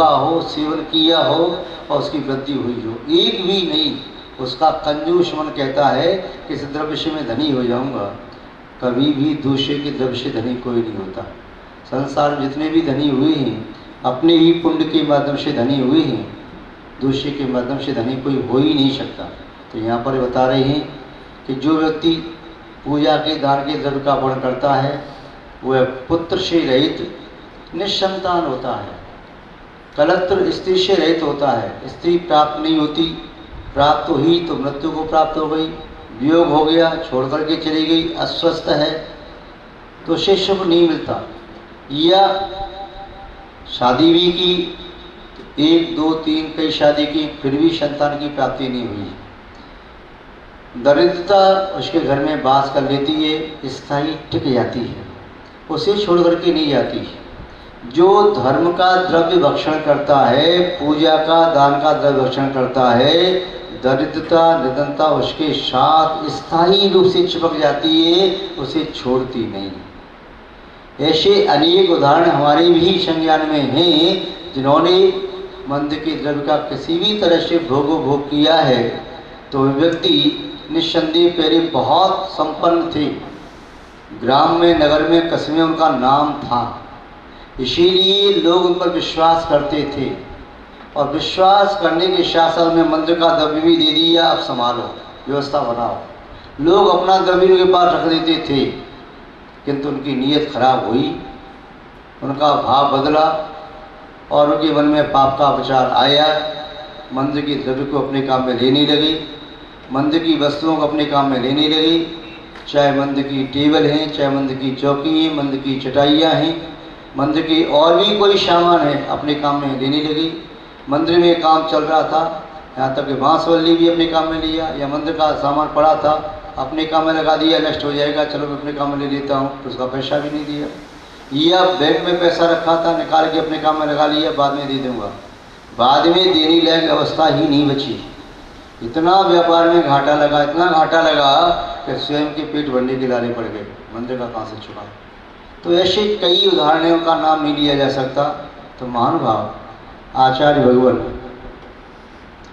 भोगा हो, सेवन किया हो और उसकी वृद्धि हुई हो, एक भी नहीं। उसका कंजूस मन कहता है कि इस द्रव्य से मैं धनी हो जाऊंगा। कभी भी दूसरे के द्रव्य से धनी कोई नहीं होता। संसार में जितने भी धनी हुए हैं अपने ही पुण्य के माध्यम से धनी हुए हैं, दूसरे के माध्यम से धनी कोई हो ही नहीं सकता। तो यहाँ पर बता रहे हैं कि जो व्यक्ति पूजा के दान के द्रव्य का वर्ण करता है वह पुत्र से रहित निसंतान होता है, कलत्र स्त्री से रहित होता है। स्त्री प्राप्त नहीं होती, प्राप्त हुई तो मृत्यु को प्राप्त हो गई, वियोग हो गया, छोड़ करके चली गई, अस्वस्थ है तो उसे सुख नहीं मिलता। या शादी भी की, 1 2 3 कई शादी की, फिर भी संतान की प्राप्ति नहीं हुई। दरिद्रता उसके घर में वास कर लेती है, स्थायी टिक जाती है, उसे छोड़ करके नहीं जाती। जो धर्म का द्रव्य भक्षण करता है, पूजा का दान का द्रव्य भक्षण करता है, दरिद्रता निधनता उसके साथ स्थायी रूप से चिपक जाती है, उसे छोड़ती नहीं। ऐसे अनेक उदाहरण हमारे भी संज्ञान में हैं जिन्होंने मंद के द्रव्य का किसी भी तरह से भोग किया है। तो व्यक्ति निस्संदेह पहले बहुत संपन्न थे, ग्राम में, नगर में, कस्बे में उनका नाम था, इसीलिए लोग उन पर विश्वास करते थे। और विश्वास करने के साथ साथ में मंत्र का द्रव्य भी दे दिया, अब संभालो, व्यवस्था बनाओ। लोग अपना द्रव्य उनके पास रख देते थे, किंतु उनकी नीयत खराब हुई, उनका भाव बदला और उनके मन में पाप का विचार आया। मंत्र की द्रव्य को अपने काम में लेने लगे, मंदिर की वस्तुओं को अपने काम में लेने लगे, चाहे मंदिर की टेबल हैं, चाहे मंदिर की चौकी हैं, मंदिर की चटाइयाँ हैं, मंदिर की और भी कोई सामान है अपने काम में लेने लगे। मंदिर में काम चल रहा था, यहाँ तक कि बांसवल्ली भी अपने काम में लिया, या मंदिर का सामान पड़ा था अपने काम में लगा दिया, नष्ट हो जाएगा, चलो मैं अपने काम में ले लेता हूँ, तो उसका पैसा भी नहीं दिया। या बैंक में पैसा रखा था, निकाल के अपने काम में लगा लिया, बाद में दे दूँगा, बाद में देने लायक अवस्था ही नहीं बची। इतना व्यापार में घाटा लगा, इतना घाटा लगा कि स्वयं के पेट भरने के लाले पड़ गए, मंदिर का कहाँ से चुका। तो ऐसे कई उदाहरणों का नाम नहीं लिया जा सकता। तो महानुभाव आचार्य भगवान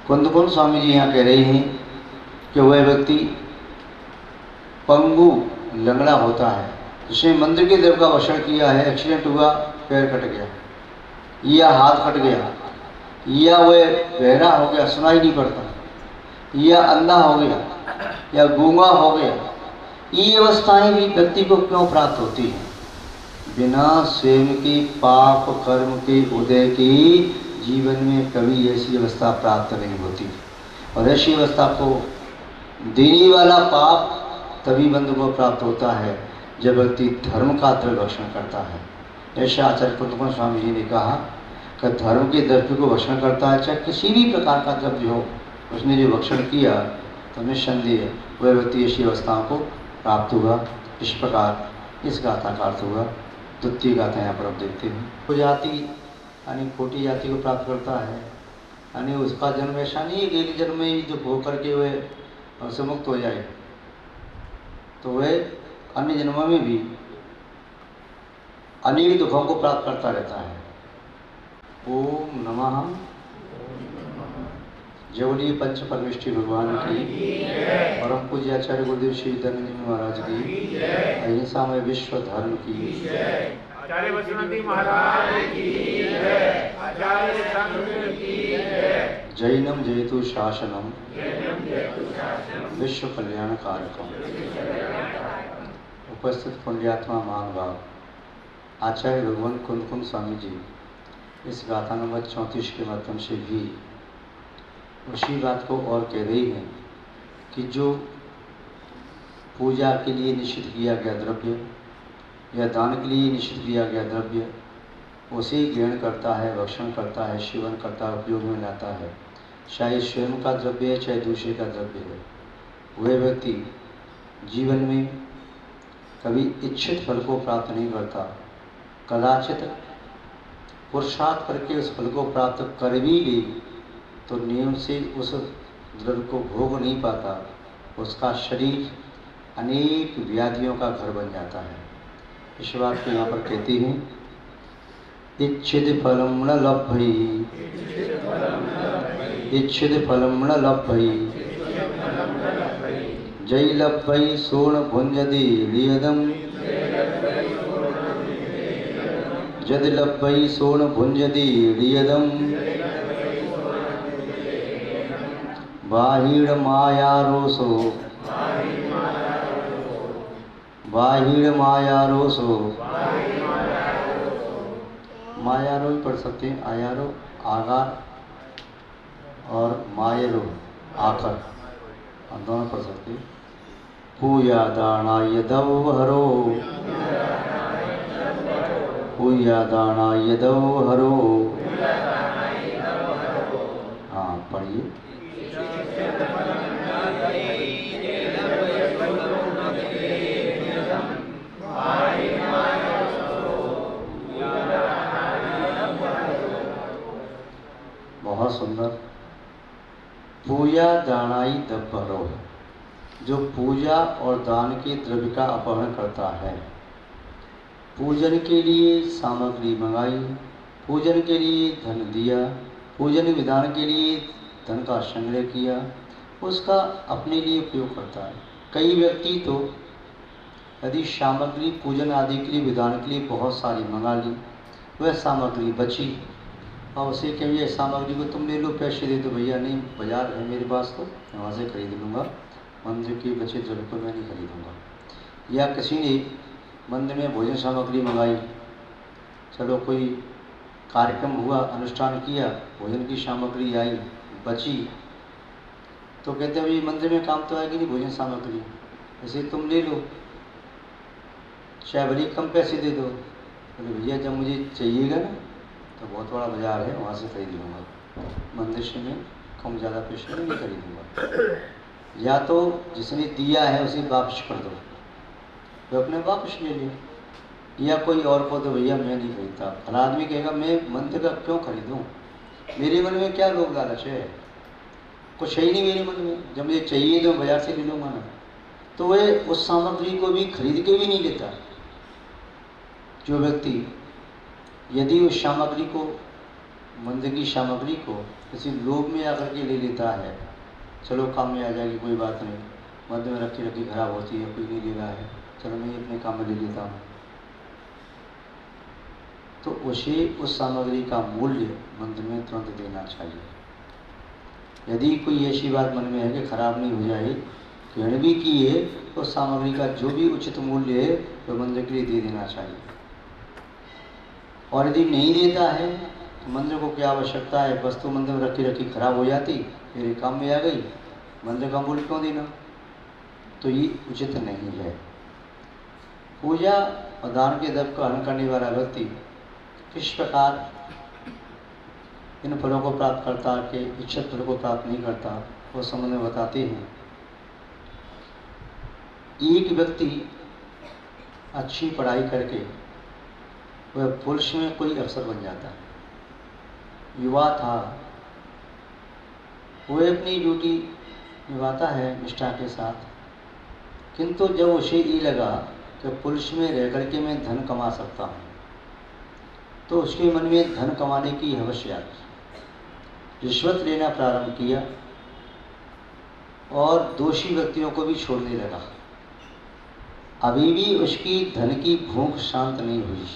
कुंदकुंड स्वामी जी यहाँ कह रहे हैं कि वह व्यक्ति पंगु लंगड़ा होता है, जिसने मंदिर के द्रव्य का भक्षण किया है, एक्सीडेंट हुआ, पैर कट गया या हाथ कट गया, या वह बहरा हो गया, सुनाई नहीं पड़ता, या अंधा हो गया, या गूंगा हो गया। ये अवस्थाएं भी व्यक्ति को क्यों प्राप्त होती हैं? बिना स्वयं के पाप कर्म के उदय के जीवन में कभी ऐसी अवस्था प्राप्त नहीं होती। और ऐसी अवस्था को देने वाला पाप तभी बंधु को प्राप्त होता है जब व्यक्ति धर्म का द्रव्य भक्षण करता है। ऐसा आचार्य कुंदकुंड स्वामी जी ने कहा कि धर्म के द्रव्य को भक्षण करता है, चाहे किसी भी प्रकार का द्रव्य हो, उसने जो भक्षण किया तो निस्संदेह वह व्यक्ति ऐसी अवस्थाओं को प्राप्त हुआ। इस प्रकार इस गाथा का अर्थ हुआ। द्वितीय गाथा यहाँ पर आप देखते हैं। तो जाति यानी खोटी जाति को प्राप्त करता है, यानी उसका जन्म ऐसा नहीं है कि एक जन्म में ही दुख होकर के वह उससे मुक्त हो जाए, तो वह अन्य जन्मों में भी अनेक दुखों को प्राप्त करता रहता है। ओम नमः जवली पंच परमेष्ठी भगवान की, परम पूज्य आचार्य गुरुदेव श्री धन्य महाराज की, अहिंसा में विश्व धर्म की, आचार्य वसुमती महाराज की जय, आचार्य संघ की जय। जैनम जयतु शासनम विश्व कल्याण कारकम। उपस्थित पुण्यात्मा महानुभाव आचार्य भगवान कुंदकुंड स्वामी जी इस गाथा नंबर 34 के माध्यम से भी उसी बात को और कह रही हैं कि जो पूजा के लिए निश्चित किया गया द्रव्य या दान के लिए निश्चित किया गया द्रव्य उसे ग्रहण करता है, भक्षण करता है, सेवन करता है, उपयोग में लाता है, चाहे स्वयं का द्रव्य है चाहे दूसरे का द्रव्य है, वह व्यक्ति जीवन में कभी इच्छित फल को प्राप्त नहीं करता। कदाचित पुरुषार्थ करके उस फल को प्राप्त कर भी ले तो नियम से उस द्रव्य को भोग नहीं पाता, उसका शरीर अनेक व्याधियों का घर बन जाता है। इस बात को यहाँ पर कहती हैं इच्छित फलम न लभ्यै, इच्छित फलम न लभ्यै, जय लभ्यै सोण भुंजति लियदम, जद लभ्यै सोण भुंजति लियदम, बाहिर मायारोसो, बाहिर मायारोसो, मायारो भी पढ़ सकते हैं, आयारो आगार और मायरो आकर, हम दोनों पढ़ सकते हैं। पूया दानाय दवहरो, पूया दानाय दवहरो, हाँ पढ़िए। बहुत सुंदर। पूजा दानाई दब्बरो, जो पूजा और दान के द्रव्य का अपहरण करता है। पूजन के लिए सामग्री मंगाई, पूजन के लिए धन दिया, पूजन विधान के लिए धन का संग्रह किया, उसका अपने लिए उपयोग करता है। कई व्यक्ति तो यदि सामग्री पूजन आदि के लिए विधान के लिए बहुत सारी मंगा ली, वह सामग्री बची और उसे कहिए सामग्री को तुम ले लो, पैसे दे दो भैया, नहीं बाजार है मेरे पास तो मैं वहाँ से खरीद लूँगा, मंदिर के बचे द्रव्य को मैं नहीं खरीदूँगा। या किसी ने मंदिर में भोजन सामग्री मंगाई, चलो कोई कार्यक्रम हुआ, अनुष्ठान किया, भोजन की सामग्री आई बची, तो कहते हैं भाई मंदिर में काम तो आएगी नहीं भोजन सामग्री, इसे तुम ले लो, चाहे भले कम पैसे दे दो। बोले भैया जब मुझे चाहिएगा ना तो बहुत बड़ा बाजार है वहाँ से खरीद लूँगा, मंदिर से मैं कम ज़्यादा पैसे में नहीं खरीदूँगा। या तो जिसने दिया है उसे वापस कर दो, तो अपने वापस ले ले। या कोई और को तो भैया मैं नहीं खरीदता। फला आदमी कहेगा मैं मंदिर का क्यों खरीदूँ, मेरे मन में क्या लोग लालच है, कुछ है ही नहीं मेरे मन में, जब मुझे चाहिए तो बाजार से ले लूँगा ना। तो वह उस सामग्री को भी खरीद के भी नहीं लेता। जो व्यक्ति यदि उस सामग्री को, मंदिर की सामग्री को किसी लोभ में आकर के ले लेता है, चलो काम में आ जाएगी कोई बात नहीं, मंदिर में रखी रखी खराब होती है, कोई नहीं ले रहा है, चलो मैं ये अपने काम में ले लेता हूँ, तो उसे उस सामग्री का मूल्य मंदिर में तुरंत देना चाहिए। यदि कोई ऐसी बात मन में है कि खराब नहीं हो जाए, ग्रहण भी किए, तो सामग्री का जो भी उचित मूल्य है वो मंदिर के लिए दे देना चाहिए। और यदि नहीं देता है तो मंदिर को क्या आवश्यकता है, वस्तु मंदिर में रखी रखी खराब हो जाती, मेरे काम में आ गई, मंदिर का मूल्य क्यों देना, तो ये उचित नहीं है। पूजा और दान के द्रव्य का हरण करने वाला व्यक्ति किस प्रकार इन फलों को प्राप्त करता है कि इच्छित फल को प्राप्त नहीं करता, वो संबंध में बताते हैं। एक व्यक्ति अच्छी पढ़ाई करके वह पुरुष में कोई अफसर बन जाता है, युवा था, वह अपनी ड्यूटी निभाता है निष्ठा के साथ, किंतु जब उसे ये लगा कि पुरुष में रह करके मैं धन कमा सकता हूँ, तो उसके मन में धन कमाने की हवस आई, रिश्वत लेना प्रारंभ किया और दोषी व्यक्तियों को भी छोड़ने लगा। अभी भी उसकी धन की भूख शांत नहीं हुई।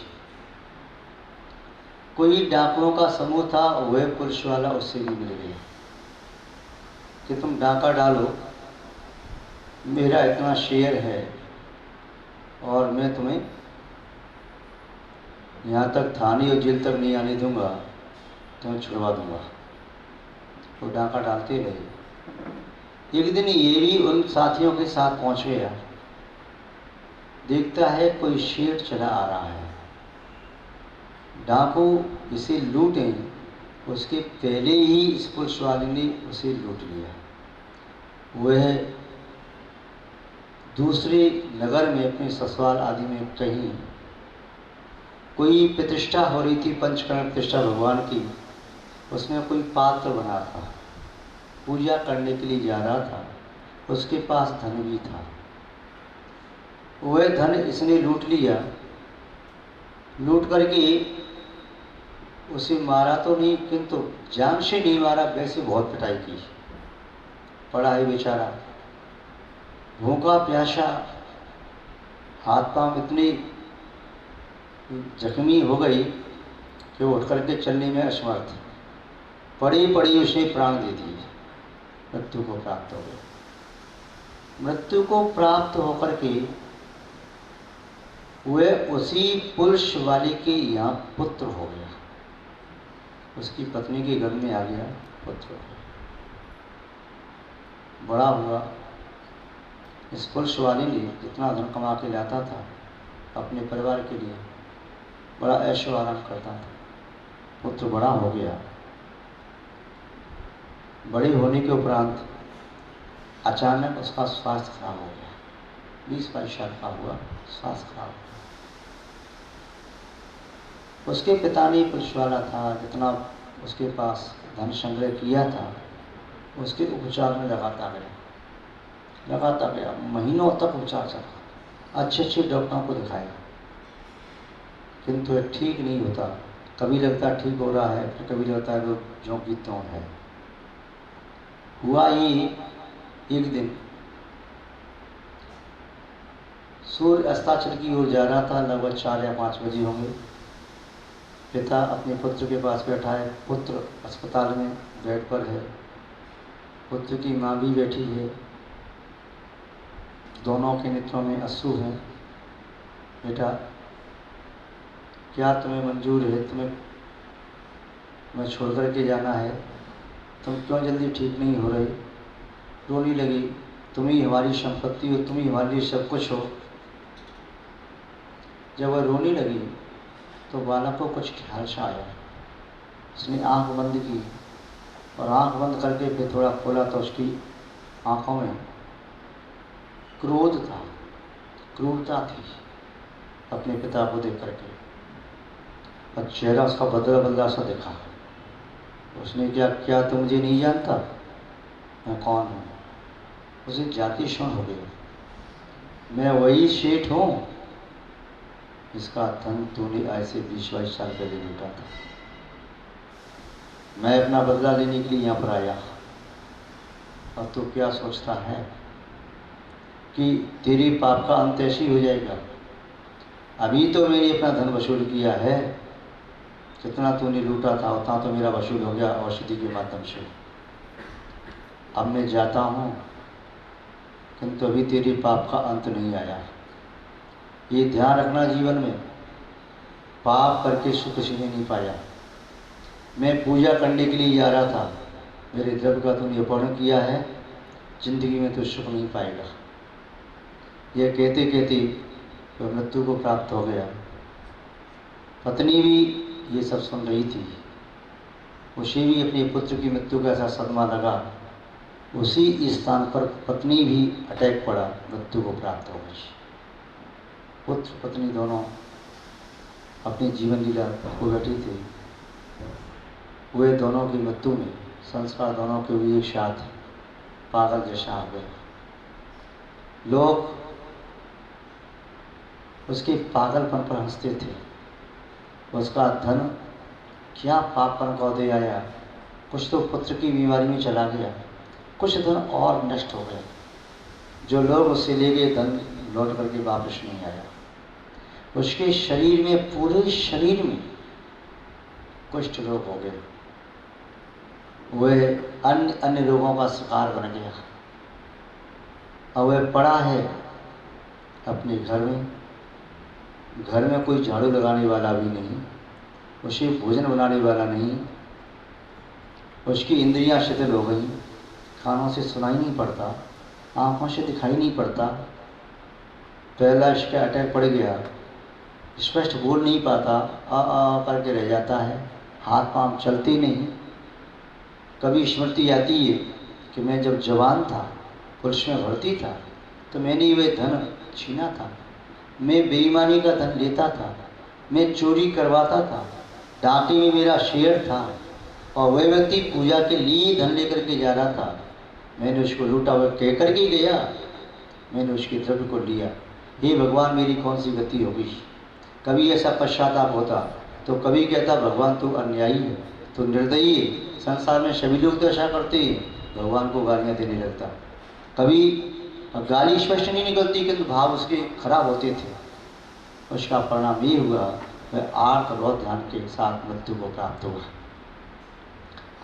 कोई डाकुओं का समूह था, वह पुलिस वाला उससे भी मिल गया कि तुम डाका डालो, मेरा इतना शेयर है और मैं तुम्हें यहाँ तक थाने और जेल तक नहीं आने दूंगा, तुम्हें छुड़वा दूंगा। तो डाका डालते रहे। एक दिन ये भी उन साथियों के साथ पहुँच गया, देखता है कोई शेर चला आ रहा है, डाकू इसे लूटें उसके पहले ही इस पुलिस वाले ने उसे लूट लिया। वह दूसरे नगर में अपने ससुराल आदि में कहीं कोई प्रतिष्ठा हो रही थी, पंचकर्म प्रतिष्ठा भगवान की, उसमें कोई पात्र बना था, पूजा करने के लिए जा रहा था, उसके पास धन भी था, वह धन इसने लूट लिया। लूट करके उसे मारा तो नहीं, किंतु जान से नहीं मारा, वैसे बहुत पिटाई की। पड़ा है बेचारा, भूखा प्यासा, हाथ पांव इतनी जख्मी हो गई कि वो उठ करके चलने में असमर्थ। पड़ी पड़ी उसने प्राण दे दिए, मृत्यु को प्राप्त हो गया। मृत्यु को प्राप्त होकर के वह उसी पुरुष वाली के यहाँ पुत्र हो गया, उसकी पत्नी के घर में आ गया, पुत्र हो गया, बड़ा हुआ। इस पुरुष वाली ने जितना धन कमा के लाता था अपने परिवार के लिए, बड़ा ऐशो आराम करता था। पुत्र बड़ा हो गया, बड़े होने के उपरांत अचानक उसका स्वास्थ्य खराब हो गया। 20-22 साल का हुआ, स्वास्थ्य खराब हो गया। उसके पिता ने पुलिस वाला था, जितना उसके पास धन संग्रह किया था उसके उपचार में लगाता गया, महीनों तक उपचार चला, अच्छे अच्छे डॉक्टरों को दिखाया, किंतु ठीक नहीं होता। कभी लगता है ठीक हो रहा है, फिर कभी लगता है जो की त्यों है। हुआ ये, एक दिन सूर्य अस्ताचल की ओर जा रहा था, लगभग 4 या 5 बजे होंगे। पिता अपने पुत्र के पास बैठा है, पुत्र अस्पताल में बेड पर है, पुत्र की माँ भी बैठी है, दोनों के नेत्रों में अश्रु हैं। बेटा, क्या तुम्हें मंजूर है, तुम्हें मैं छोड़ कर के जाना है? तुम क्यों जल्दी ठीक नहीं हो रही? रोने लगी। तुम ही हमारी संपत्ति हो, तुम ही हमारे लिए सब कुछ हो। जब वह रोने लगी तो बालक को कुछ ख्याल सा आया। उसने आंख बंद की और आंख बंद करके फिर थोड़ा खोला तो उसकी आंखों में क्रोध था, क्रूरता थी अपने पिता को देख करके, और चेहरा उसका बदला बदला सा दिखा। उसने क्या तुम मुझे नहीं जानता? मैं कौन हूँ? उसे जाति क्षण हो गया। मैं वही सेठ हूँ जिसका धन तूने आज से 20-22 साल पहले लूटा था। मैं अपना बदला लेने के लिए यहाँ पर आया, और तू क्या सोचता है कि तेरे पाप का अंत ऐसे ही हो जाएगा? अभी तो मैंने अपना धन वसूल किया है, जितना तूने लूटा था उतना तो मेरा वसूल हो गया औषधि के माध्यम से। अब मैं जाता हूँ, किंतु अभी तेरे पाप का अंत नहीं आया। ये ध्यान रखना, जीवन में पाप करके सुख किसी ने नहीं पाया। मैं पूजा करने के लिए जा रहा था, मेरे द्रव्य का तूने अपहरण किया है, जिंदगी में तो सुख नहीं पाएगा। यह कहते कहते वह मृत्यु को प्राप्त हो गया। पत्नी भी ये सब सुन रही थी, उसे भी अपने पुत्र की मृत्यु का ऐसा सदमा लगा। उसी स्थान पर पत्नी भी अटैक पड़ा, मृत्यु को प्राप्त हो गई। पुत्र पत्नी दोनों अपनी जीवन लीला को बैठी थे। वे दोनों की मृत्यु में संस्कार दोनों के भी एक साथ पागल जैसा हो गए। लोग उसके पागलपन पर हंसते थे। उसका धन क्या पापपन को दे आया, कुछ तो पुत्र की बीमारी में चला गया, कुछ धन और नष्ट हो गया। जो लोग उससे ले गए धन लौट करके वापस नहीं आया। उसके शरीर में, पूरे शरीर में कुष्ठ रोग हो गए। वह अन्य अन्य रोगों का शिकार बन गया। और वह पड़ा है अपने घर में कोई झाड़ू लगाने वाला भी नहीं, उसे भोजन बनाने वाला नहीं। उसकी इंद्रियां शिथिल हो गई, कानों से सुनाई नहीं पड़ता, आंखों से दिखाई नहीं पड़ता। पहला इसका अटैक पड़ गया, स्पष्ट बोल नहीं पाता, आ करके रह जाता है, हाथ पांव चलती नहीं। कभी स्मृति आती है कि मैं जब जवान था, पुलिस में भर्ती था, तो मैंने वह धन छीना था, मैं बेईमानी का धन लेता था, मैं चोरी करवाता था, डांटी में मेरा शेयर था, और वह व्यक्ति पूजा के लिए धन लेकर के जा रहा था, मैंने उसको लूटा। वह कह कर के गया, मैंने उसके द्रव्य को लिया। हे भगवान, मेरी कौन सी गति होगी? कभी ऐसा पश्चाताप होता तो कभी कहता भगवान तू अन्यायी है, तो निर्दयी है, संसार में सभी लोग तो ऐसा करते हैं, भगवान को गालियाँ देने लगता। कभी गाली स्पष्ट नहीं निकलती किंतु भाव उसके खराब होते थे। उसका परिणाम ये हुआ, वह आर्त रौद्र ध्यान के साथ मृत्यु को प्राप्त हुआ।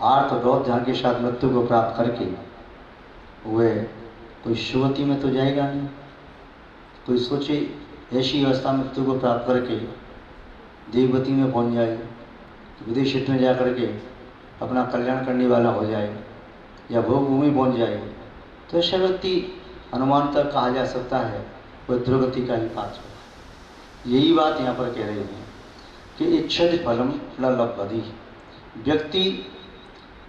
आर्त रौद्र ध्यान के साथ मृत्यु को प्राप्त करके वह कोई सुगति में तो जाएगा नहीं। कोई सोचे ऐसी अवस्था मृत्यु को प्राप्त करके देवगति में पहुंच जाए, विदेश क्षेत्र में जाकर के अपना कल्याण करने वाला हो जाए या भोग भूमि पहुंच जाए, तो ऐसा व्यक्ति अनुमान तक कहा जा सकता है वह दुर्गति का ही पात्र है। यही बात यहाँ पर कह रहे हैं कि इच्छित फलम ललभ्यति। व्यक्ति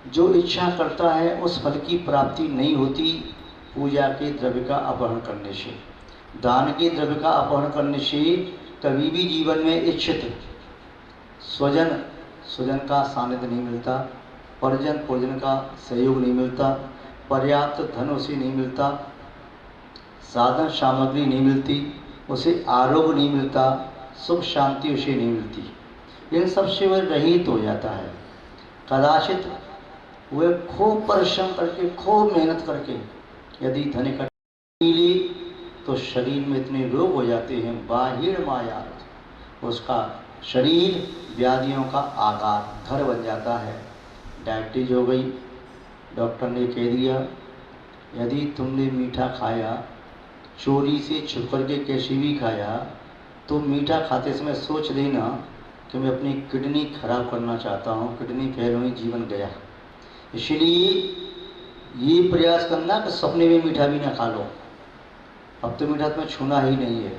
जो इच्छा करता है उस फल की प्राप्ति नहीं होती पूजा के द्रव्य का अपहरण करने से, दान के द्रव्य का अपहरण करने से। कभी भी जीवन में इच्छित स्वजन का सानिध्य नहीं मिलता, परिजन का सहयोग नहीं मिलता, पर्याप्त धन उसे नहीं मिलता, साधन सामग्री नहीं मिलती, उसे आरोग्य नहीं मिलता, सुख शांति उसे नहीं मिलती। इन सब से वह रहित हो जाता है। कदाचित वह खूब परिश्रम करके, खूब मेहनत करके यदि धन इकट्ठा मिले तो शरीर में इतने रोग हो जाते हैं, बाहिर माया, उसका शरीर व्याधियों का आकार घर बन जाता है। डायबिटीज हो गई, डॉक्टर ने कह दिया यदि तुमने मीठा खाया, चोरी से छुप करके कैसे भी खाया, तो मीठा खाते समय सोच लेना कि मैं अपनी किडनी खराब करना चाहता हूँ, किडनी फेल हुई, जीवन गया। इसलिए ये प्रयास करना कि सपने में मीठा भी ना खा लो। अब तो मीठा तुम्हें छूना ही नहीं है।